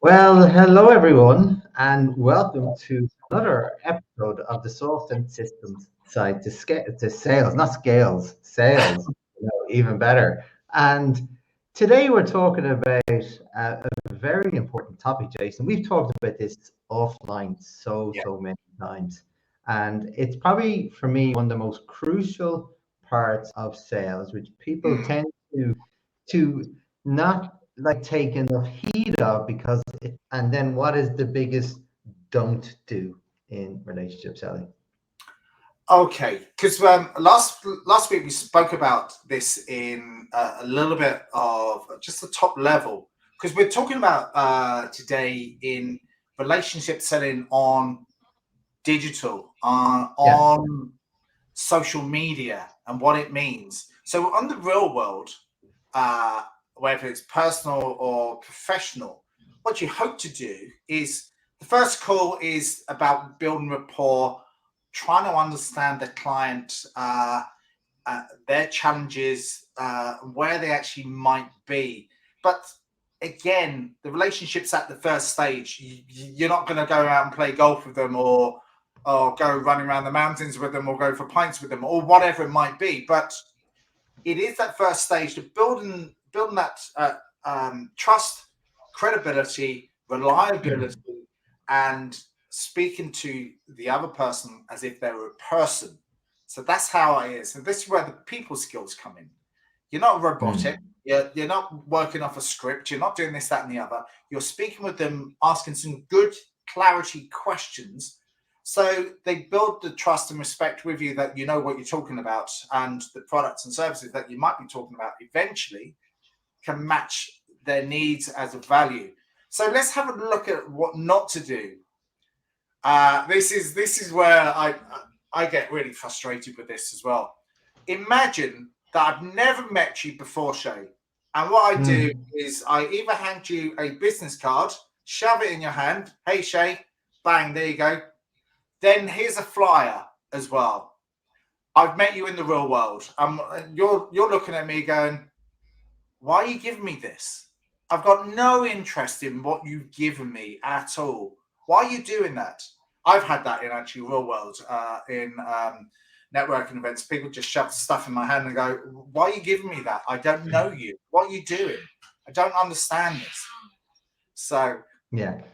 Well, hello everyone, and welcome to another episode of the Soft and Systems side to sales, not scales, sales, even better. And today we're talking about a very important topic, Jason. We've talked about this offline Yeah. so many times, and it's probably for me one of the most crucial parts of sales, which people Mm. tend to not like take enough heed of because and then what is the biggest don't do in relationship selling? Okay, because last week we spoke about this in a little bit of just the top level. Because we're talking about today in relationship selling on digital, Yeah. on social media, and what it means. So on the real world, uh, whether it's personal or professional, what you hope to do is the first call is about building rapport, trying to understand the client, their challenges, where they actually might be. But again, the relationships at the first stage, you're not going to go out and play golf with them or go running around the mountains with them or go for pints with them or whatever it might be. But it is that first stage of building that trust, credibility, reliability, and speaking to the other person as if they were a person. So that's how it is. And this is where the people skills come in. You're not robotic. Mm. You're not working off a script. You're not doing this, that, and the other. You're speaking with them, asking some good clarity questions. So they build the trust and respect with you that you know what you're talking about, and the products and services that you might be talking about eventually can match their needs as a value. So let's have a look at what not to do. This is where I get really frustrated with this as well. Imagine that I've never met you before, Shay, and what I do Mm. is I either hand you a business card, shove it in your hand. Hey, Shay, bang, there you go. Then here's a flyer as well. I've met you in the real world. You're looking at me going, why are you giving me this? I've got no interest in what you've given me at all. Why are you doing that? I've had that in actually real world, in networking events. People just shove stuff in my hand and go, why are you giving me that? I don't know you. What are you doing? I don't understand this. So Yeah. it's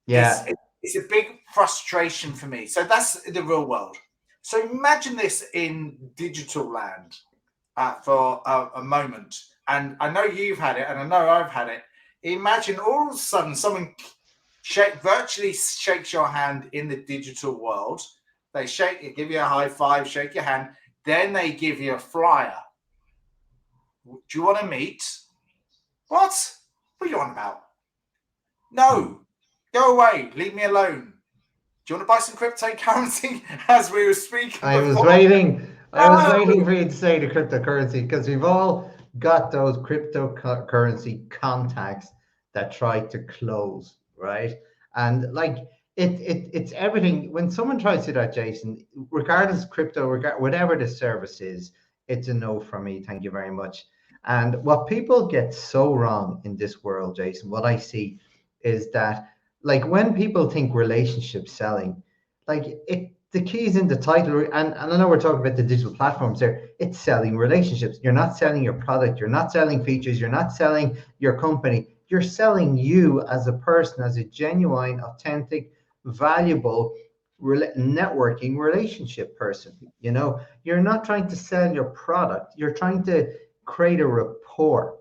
Yeah. it's a big frustration for me. So that's the real world. So imagine this in digital land, for a moment. And I know you've had it, and I know I've had it. Imagine all of a sudden someone virtually shakes your hand in the digital world. They shake you, give you a high five, shake your hand. Then they give you a flyer. Do you want to meet? What? What are you on about? Mm. No, go away. Leave me alone. Do you want to buy some cryptocurrency? As we were speaking I was before. waiting. I was No. waiting for you to say the cryptocurrency because we've all got those cryptocurrency contacts that try to close, right? And like it's everything. When someone tries to do that, Jason, regardless crypto, whatever the service is, it's a no for me. Thank you very much. And what people get so wrong in this world, Jason, what I see is that like when people think relationship selling, like it the key is in the title, and I know we're talking about the digital platforms there. It's selling relationships. You're not selling your product, you're not selling features, you're not selling your company, you're selling you as a person, as a genuine, authentic, valuable networking relationship person. You're not trying to sell your product, you're trying to create a rapport.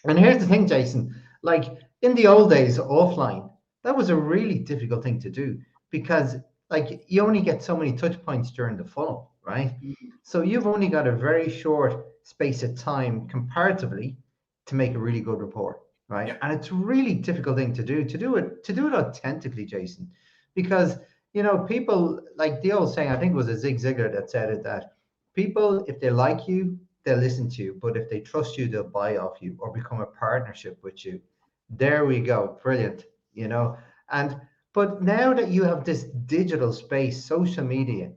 And here's the thing, Jason, like in the old days, offline, that was a really difficult thing to do because like you only get so many touch points during the funnel, right? So you've only got a very short space of time comparatively to make a really good rapport, right? Yeah. And it's a really difficult thing to do it authentically, Jason, because people like the old saying, I think it was a Zig Ziglar that said it, that people, if they like you, they'll listen to you, but if they trust you, they'll buy off you or become a partnership with you. There we go. Brilliant. You know, and but now that you have this digital space, social media,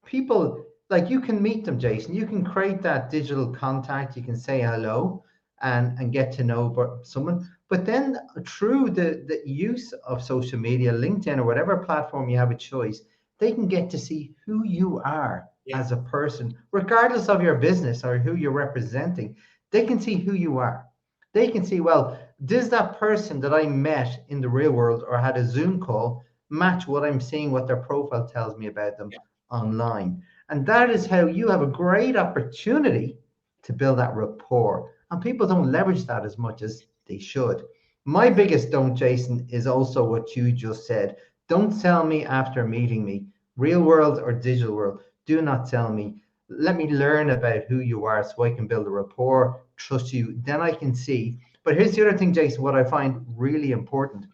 people like you can meet them, Jason. You can create that digital contact. You can say hello. and get to know someone. But then through the use of social media, LinkedIn or whatever platform you have a choice, they can get to see who you are Yeah. as a person, regardless of your business or who you're representing. They can see who you are. They can see, well, does that person that I met in the real world or had a Zoom call match what I'm seeing, what their profile tells me about them Yeah. online? And that is how you have a great opportunity to build that rapport. And people don't leverage that as much as they should. My biggest don't, Jason, is also what you just said. Don't sell me after meeting me, real world or digital world. Do not sell me. Let me learn about who you are so I can build a rapport, trust you. Then I can see. But here's the other thing, Jason, what I find really important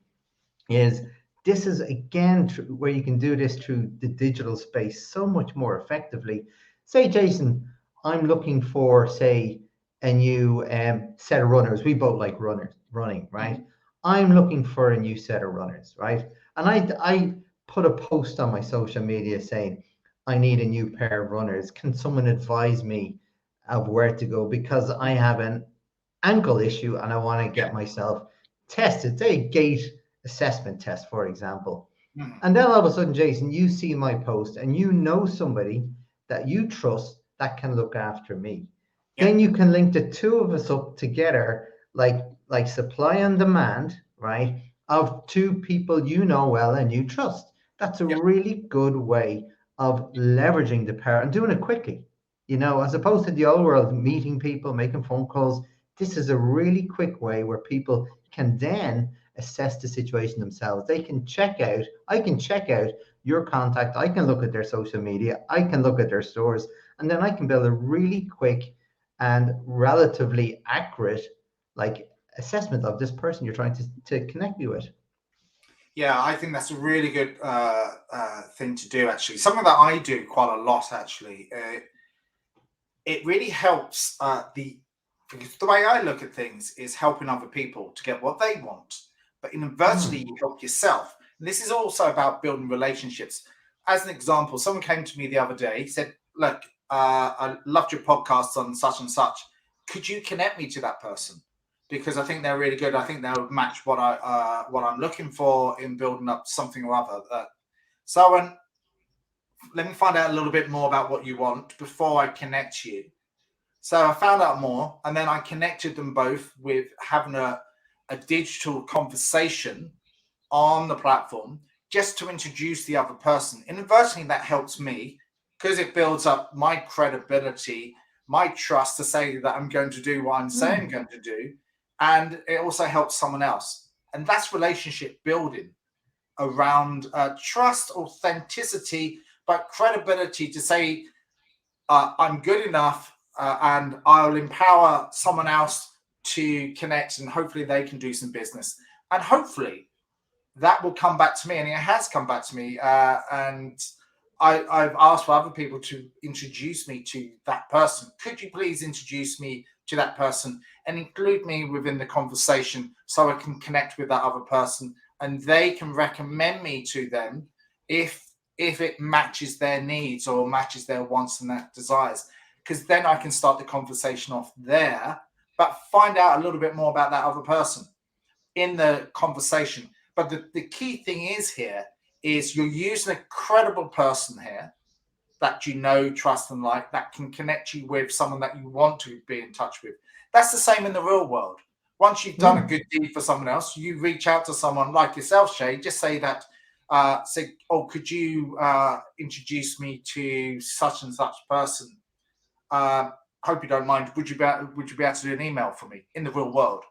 is this is again where you can do this through the digital space so much more effectively. Say, Jason, I'm looking for, say, a new set of runners. We both like running, right? Mhm. I'm looking for a new set of runners, right? And I put a post on my social media saying, I need a new pair of runners. Can someone advise me of where to go? Because I have an ankle issue and I want to Yeah. get myself tested, say a gait assessment test, for example. Mhm. And then all of a sudden, Jason, you see my post and you know somebody that you trust that can look after me. Yeah. Then you can link the two of us up together, like supply and demand, right? Of two people you know well and you trust. That's a Yeah. really good way of leveraging the power and doing it quickly. As opposed to the old world, meeting people, making phone calls. This is a really quick way where people can then assess the situation themselves. They can check out, I can check out your contact, I can look at their social media, I can look at their stores, and then I can build a really quick and relatively accurate like assessment of this person you're trying to connect me with. Yeah, I think that's a really good thing to do. Actually, something that I do quite a lot. Actually, it really helps. Because the way I look at things is helping other people to get what they want, but inadvertently Mm, you help yourself. And this is also about building relationships. As an example, someone came to me the other day, said, "Look, I loved your podcast on such and such. Could you connect me to that person? Because I think they're really good. I think they'll match what I'm looking for in building up something or other." So, let me find out a little bit more about what you want before I connect you. So I found out more, and then I connected them both with having a digital conversation on the platform just to introduce the other person. Inadvertently, that helps me because it builds up my credibility, my trust to say that I'm going to do what I'm saying I'm mm, going to do. And it also helps someone else. And that's relationship building around trust, authenticity, but credibility to say, I'm good enough and I'll empower someone else to connect and hopefully they can do some business. And hopefully that will come back to me. And it has come back to me. And I've asked for other people to introduce me to that person. Could you please introduce me to that person and include me within the conversation so I can connect with that other person and they can recommend me to them if it matches their needs or matches their wants and their desires, because then I can start the conversation off there, but find out a little bit more about that other person in the conversation. But the key thing is here is you're using a credible person here that you know, trust, and like that can connect you with someone that you want to be in touch with. That's the same in the real world. Once you've done a mm. good deed for someone else, you reach out to someone like yourself, Shay. Just say that, say, "Oh, could you introduce me to such and such person? Uh, Hope you don't mind. Would you be able to do an email for me in the real world?"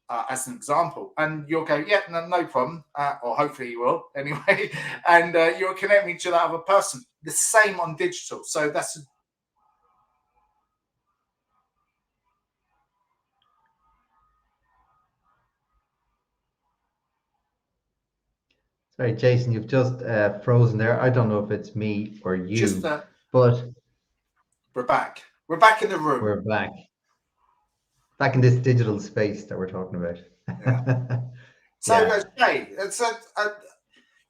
As an example, and you'll go, "Yeah, no problem," or hopefully you will anyway, and you'll connect me to that other person. The same on digital. So that's Sorry, Jason, you've just frozen there. I don't know if it's me or just you, but we're back. We're back in the room. we're back in this digital space that we're talking Yeah. about. So, Yeah. Shay,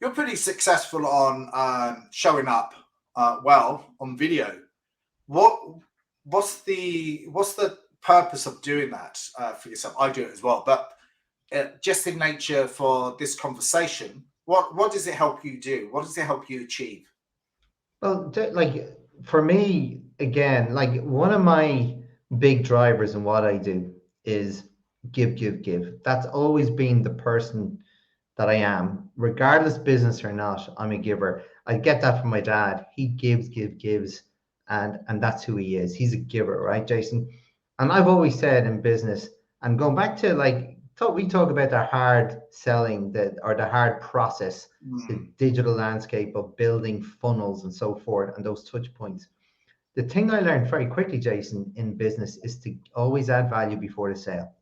you're pretty successful on showing up well on video. What what's the purpose of doing that for yourself? I do it as well, but just in nature for this conversation, what does it help you do? What does it help you achieve? Well, like for me, again, like one of my big drivers in what I do is give, give, give. That's always been the person that I am, regardless business or not. I'm a giver. I get that from my dad. He gives, gives, and that's who he is. He's a giver, right, Jason? And I've always said in business, and going back to like we talk about the hard selling, the hard process, the Mm, digital landscape of building funnels and so forth, and those touch points. The thing I learned very quickly, Jason, in business is to always add value before the sale,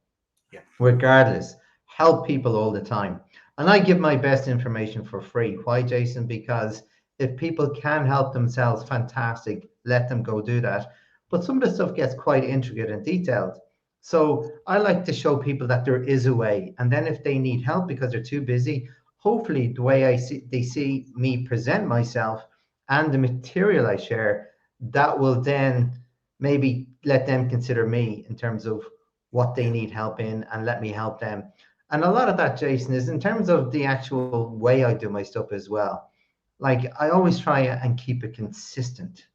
yeah, regardless. Help people all the time. And I give my best information for free. Why, Jason? Because if people can help themselves, fantastic. Let them go do that. But some of the stuff gets quite intricate and detailed. So I like to show people that there is a way. And then if they need help because they're too busy, hopefully the way they see me present myself and the material I share, that will then maybe let them consider me in terms of what they yeah, need help in and let me help them. And a lot of that, Jason, is in terms of the actual way I do my stuff as well. Like I always try and keep it consistent.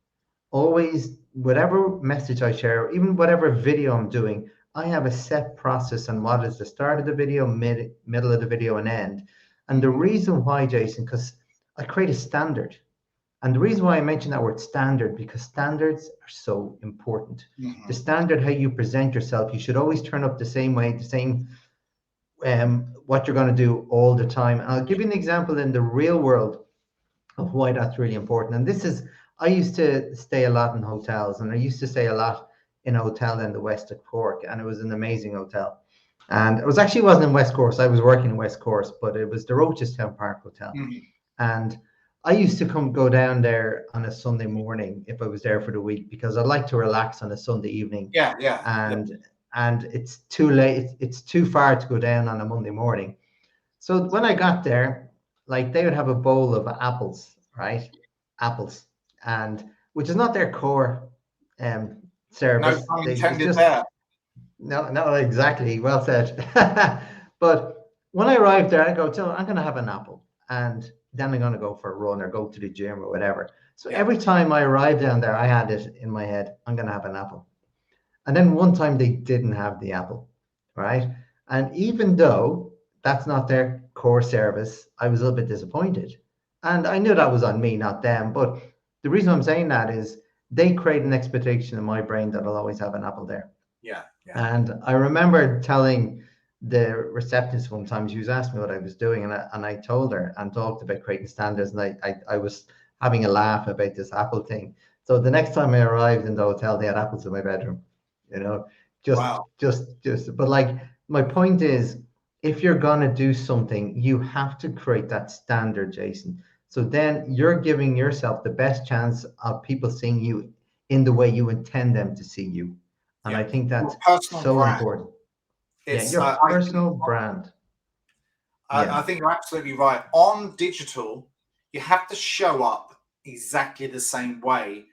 Always, whatever message I share, even whatever video I'm doing, I have a set process on what is the start of the video, middle of the video, and end. And the mm, reason why, Jason, because I create a standard. And the reason why I mention that word standard, because standards are so important. The mhm, standard, how you present yourself, you should always turn up the same way, the same what you're going to do all the time. And I'll give you an example in the real world of why that's really important. And this is, I used to stay a lot in hotels, and I used to stay a lot in a hotel in the west of Cork, and it was an amazing hotel. And it was actually wasn't in West Course. I was working in West Course, but it was the Rochestown Park Hotel. mhm. And I used to go down there on a Sunday morning if I was there for the week because I like to relax on a Sunday evening, Yeah, yeah, yeah. and it's too late. It's too far to go down on a Monday morning. So when I got there, like they would have a bowl of apples, right? Apples, and which is not their core um, No service. pun It's intended just there. no, exactly. Well said. But when I arrived there, I go, so I'm going to have an apple, and then I'm going to go for a run or go to the gym or whatever. So Yeah, every time I arrived down there, I had it in my head, I'm going to have an apple. And then one time they didn't have the apple, right? And even though that's not their core service, I was a little bit disappointed. And I knew that was on me, not them. But the reason I'm saying that is they create an expectation in my brain that I'll always have an apple there. yeah, yeah. And I remember telling the receptionist one time, she was asking me what I was doing, and I told her and talked about creating standards, and I was having a laugh about this Apple thing. So the next time I arrived in the hotel, they had apples in my bedroom, you know, Wow. but like my point is, if you're gonna do something, you have to create that standard, Jason. So then you're giving yourself the best chance of people seeing you in the way you intend them to see you. And Yeah. I think Your that's personal so brand. important. Yeah, It's your I think personal brand. I Yeah. think you're absolutely right. On digital, you have to show up exactly the same way,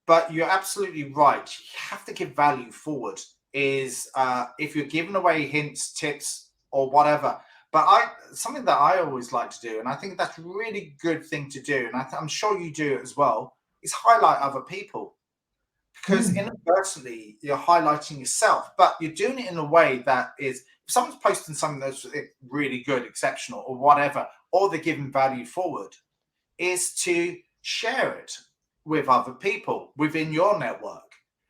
but you're absolutely right. You have to give value forward. Is if you're giving away hints, tips, or whatever. But something that I always like to do, and I think that's a really good thing to do, and I'm sure you do it as well, is highlight other people because Hmm. inadvertently you're highlighting yourself, but you're doing it in a way that is if someone's posting something that's really good, exceptional, or whatever, or they're giving value forward, is to share it with other people within your network.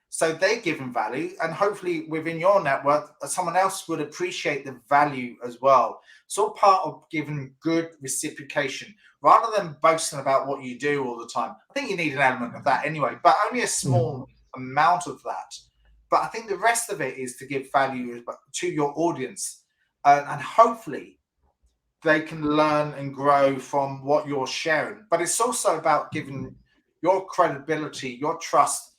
So they're giving value, and hopefully within your network, someone else would appreciate the value as well. It's all part of giving good reciprocation rather than boasting about what you do all the time. I think you need an element of that anyway, but only a Hmm. small amount of that. But I think the rest of it is to give value to your audience, and hopefully they can learn and grow from what you're sharing. But it's also about giving your credibility, your trust,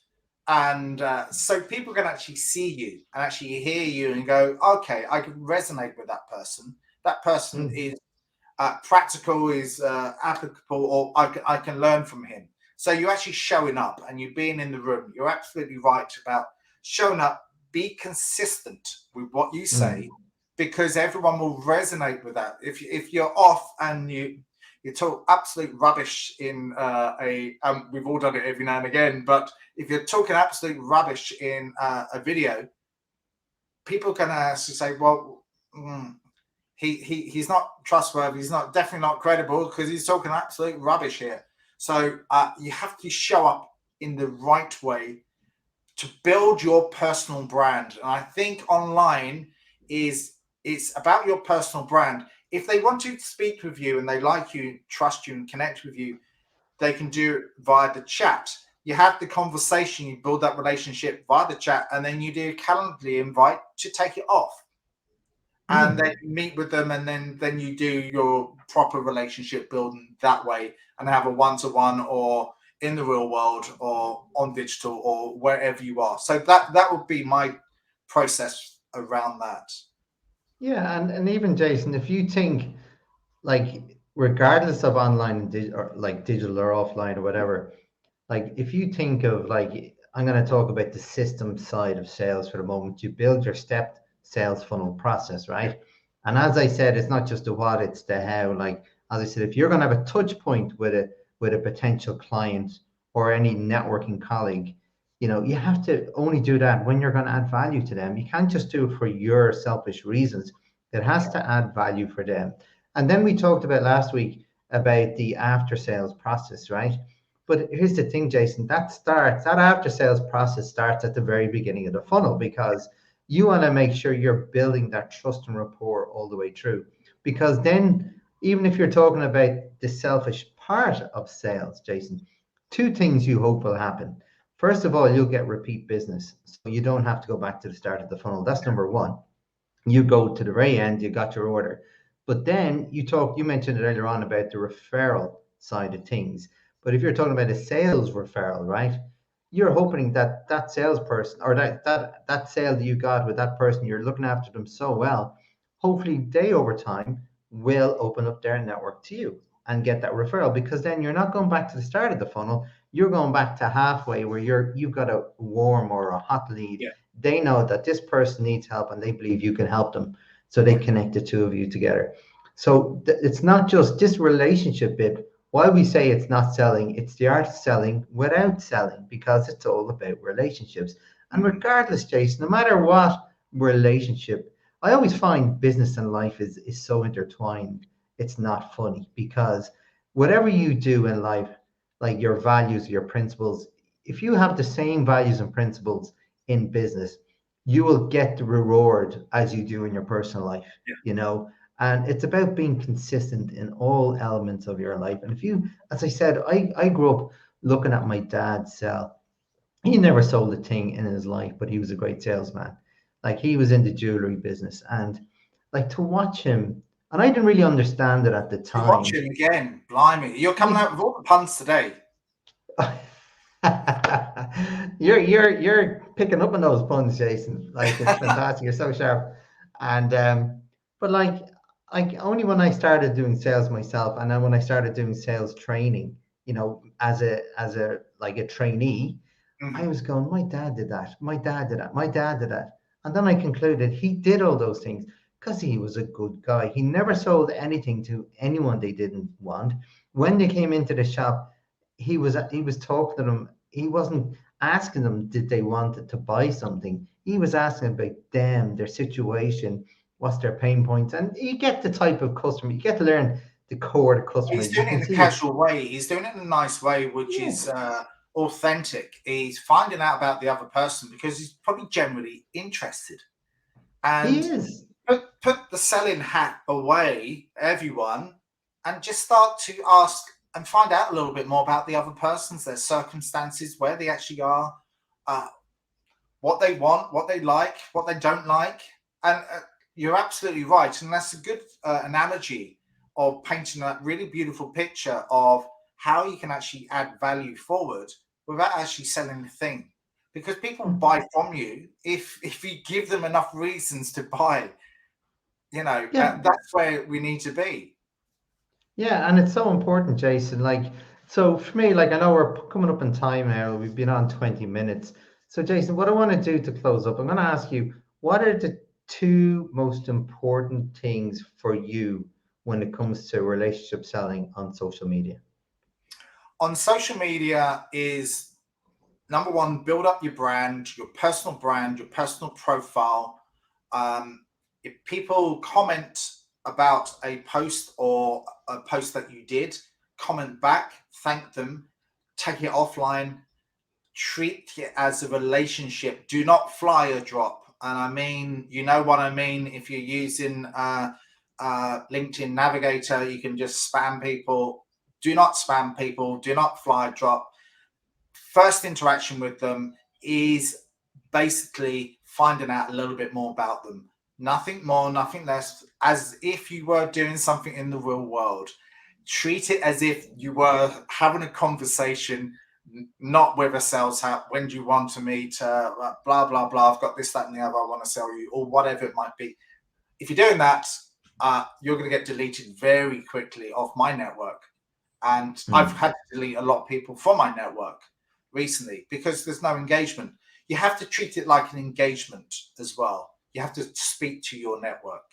and so people can actually see you and actually hear you and go, okay, I can resonate with that person. That person Hmm. is practical, is applicable, or I can learn from him. So you're actually showing up and you being in the room. You're absolutely right about showing up, be consistent with what you say, Mm. because everyone will resonate with that. If you're off and you talk absolute rubbish in we've all done it every now and again, but if you're talking absolute rubbish in a video, people can actually say, well, he's not trustworthy, he's not definitely not credible because he's talking absolute rubbish here. So you have to show up in the right way to build your personal brand. And I think online it's about your personal brand. If they want to speak with you and they like you, trust you, and connect with you, they can do it via the chat. You have the conversation, you build that relationship via the chat, and then you do a Calendly invite to take it off. And then you meet with them, and then you do your proper relationship building that way, and have a one-to-one or in the real world or on digital or wherever you are. So that would be my process around that. Yeah, and even Jason, if you think like regardless of online and or like digital or offline or whatever, like if you think of like I'm going to talk about the system side of sales for the moment. You build your stepped sales funnel process, right? And as I said, it's not just the what, it's the how. Like as I said, if you're going to have a touch point with a potential client or any networking colleague, you have to only do that when you're going to add value to them. You can't just do it for your selfish reasons. It has to add value for them. And then we talked about last week about the after sales process, right? But here's the thing, Jason, that after sales process starts at the very beginning of the funnel because you want to make sure you're building that trust and rapport all the way through. Because then, even if you're talking about the selfish part of sales, Jason, two things you hope will happen. First of all, you'll get repeat business. So you don't have to go back to the start of the funnel. That's number one. You go to the very end, you got your order. But then you mentioned it earlier on about the referral side of things. But if you're talking about a sales referral, right? You're hoping that that salesperson or that sale that you got with that person, you're looking after them so well, hopefully they over time will open up their network to you and get that referral because then you're not going back to the start of the funnel, you're going back to halfway where you've got a warm or a hot lead. Yeah. They know that this person needs help and they believe you can help them, so they connect the two of you together. So it's not just this relationship bit. Why we say it's not selling, it's the art of selling without selling because it's all about relationships. And regardless, Jason, no matter what relationship, I always find business and life is so intertwined. It's not funny because whatever you do in life, like your values, your principles, if you have the same values and principles in business, you will get the reward as you do in your personal life, Yeah. And it's about being consistent in all elements of your life. And if you, as I said, I grew up looking at my dad sell. He never sold a thing in his life, but he was a great salesman. Like he was in the jewelry business, and like to watch him, and I didn't really understand it at the To watch time. him again, blimey, you're coming out with all the puns today. You're picking up on those puns, Jason. Like it's fantastic. You're so sharp. And but like only when I started doing sales myself, and then when I started doing sales training, as a like a trainee, I was going, my dad did that. My dad did that. My dad did that. And then I concluded he did all those things because he was a good guy. He never sold anything to anyone they didn't want. When they came into the shop, he was talking to them. He wasn't asking them did they want to buy something. He was asking about them, their situation, what's their pain points, and you get the type of customer. You get to learn the core of the customer. He's You doing it can in a see it. casual way. He's doing it in a nice way, which Yeah, is authentic. He's finding out about the other person because he's probably generally interested. he And is. put the selling hat away, everyone, and just start to ask and find out a little bit more about the other persons, their circumstances, where they actually are, uh, what they want, what they like, what they don't like. And you're absolutely right. And that's a good analogy of painting that really beautiful picture of how you can actually add value forward without actually selling the thing. Because people buy from you if you give them enough reasons to buy. Yeah, That's where we need to be. yeah, and it's so important, Jason. Like, so for me, like I know we're coming up in time now. We've been on 20 minutes. So, Jason, what I want to do to close up, I'm going to ask you, what are the two most important things for you when it comes to relationship selling on social media? On social media is number one, build up your personal profile. If people comment about a post or a post that you did, comment back, thank them, take it offline, treat it as a relationship. Do not fly a drop. And I mean, you know what I mean. If you're using LinkedIn Navigator, you can just spam people. Do not spam people. Do not fly a drop. First interaction with them is basically finding out a little bit more about them. Nothing more, nothing less, as if you were doing something in the real world. Treat it as if you were having a conversation, not with a sales hat. When do you want to meet? Blah, blah, blah. I've got this, that, and the other. I want to sell you, or whatever it might be. If you're doing that, you're going to get deleted very quickly off my network. And I've had to delete a lot of people from my network recently because there's no engagement. You have to treat it like an engagement as well. You have to speak to your network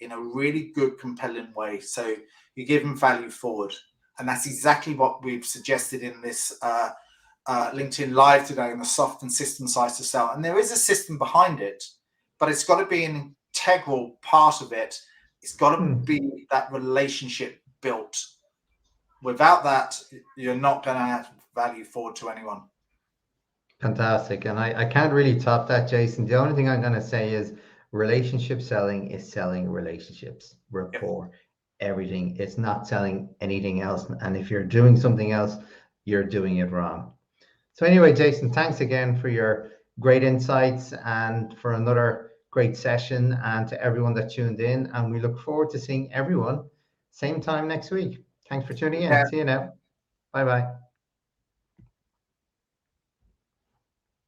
in a really good, compelling way. So you give them value forward. And that's exactly what we've suggested in this LinkedIn Live today on the soft and system side to sell. And there is a system behind it, but it's got to be an integral part of it. It's got to be that relationship built. Without that, you're not going to add value forward to anyone. Fantastic. And I can't really top that, Jason. The only thing I'm going to say is relationship selling is selling relationships, rapport, everything. It's not selling anything else. And if you're doing something else, you're doing it wrong. So anyway, Jason, thanks again for your great insights and for another great session, and to everyone that tuned in. And we look forward to seeing everyone same time next week. Thanks for tuning in. See you now. Bye-bye.